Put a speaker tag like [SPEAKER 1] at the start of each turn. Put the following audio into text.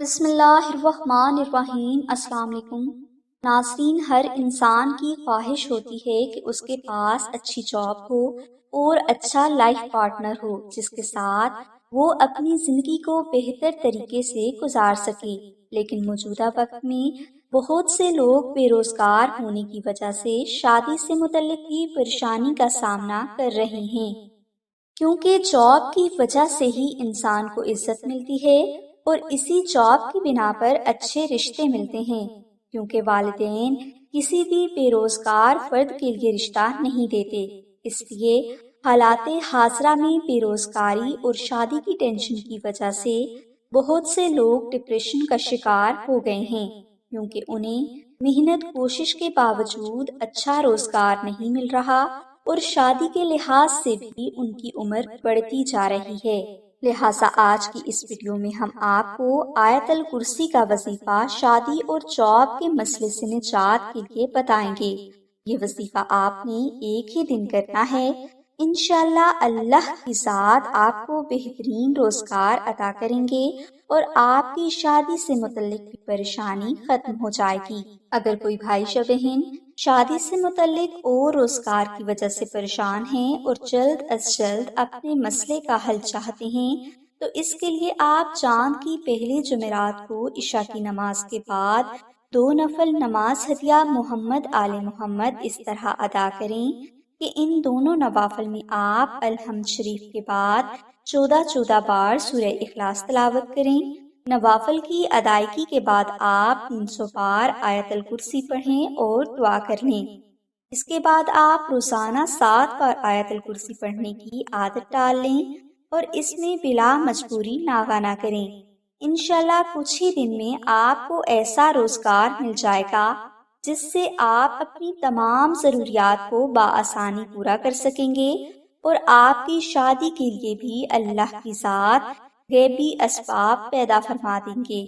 [SPEAKER 1] بسم اللہ الرحمن الرحیم۔ السلام علیکم ناظرین، ہر انسان کی خواہش ہوتی ہے کہ اس کے پاس اچھی جاب ہو اور اچھا لائف پارٹنر ہو جس کے ساتھ وہ اپنی زندگی کو بہتر طریقے سے گزار سکے، لیکن موجودہ وقت میں بہت سے لوگ بے روزگار ہونے کی وجہ سے شادی سے متعلق بھی پریشانی کا سامنا کر رہے ہیں، کیونکہ جاب کی وجہ سے ہی انسان کو عزت ملتی ہے اور اسی جاب کی بنا پر اچھے رشتے ملتے ہیں، کیونکہ والدین کسی بھی بے روزگار فرد کے لیے رشتہ نہیں دیتے۔ اس لیے حالات حاضرہ میں بے روزگاری اور شادی کی ٹینشن کی وجہ سے بہت سے لوگ ڈپریشن کا شکار ہو گئے ہیں، کیونکہ انہیں محنت کوشش کے باوجود اچھا روزگار نہیں مل رہا اور شادی کے لحاظ سے بھی ان کی عمر بڑھتی جا رہی ہے۔ لہٰذا آج کی اس ویڈیو میں ہم آپ کو آیت الکرسی کا وظیفہ شادی اور جاب کے مسئلے سے نجات کے لیے بتائیں گے۔ یہ وظیفہ آپ نے ایک ہی دن کرنا ہے، انشاءاللہ اللہ کی ذات آپ کو بہترین روزگار عطا کریں گے اور آپ کی شادی سے متعلق بھی پریشانی ختم ہو جائے گی۔ اگر کوئی بھائی یا بہن شادی سے متعلق اور روزگار کی وجہ سے پریشان ہیں اور جلد از جلد اپنے مسئلے کا حل چاہتے ہیں تو اس کے لیے آپ چاند کی پہلی جمعرات کو عشاء کی نماز کے بعد 2 نفل نماز ہدیہ محمد آل محمد اس طرح ادا کریں کہ ان دونوں نوافل میں آپ الحمد شریف کے بعد 14 بار سورہ اخلاص تلاوت کریں۔ نوافل کی ادائیگی کے بعد آپ 300 بار آیت الکرسی پڑھیں اور دعا کر لیں۔ اس کے بعد آپ روزانہ 7 بار آیت الکرسی پڑھنے کی عادت ڈال لیں اور اس میں بلا مجبوری ناغہ نہ کریں۔ انشاءاللہ کچھ ہی دن میں آپ کو ایسا روزگار مل جائے گا جس سے آپ اپنی تمام ضروریات کو بآسانی پورا کر سکیں گے اور آپ کی شادی کے لیے بھی اللہ کی ذات غیبی اسباب پیدا فرما دیں گے۔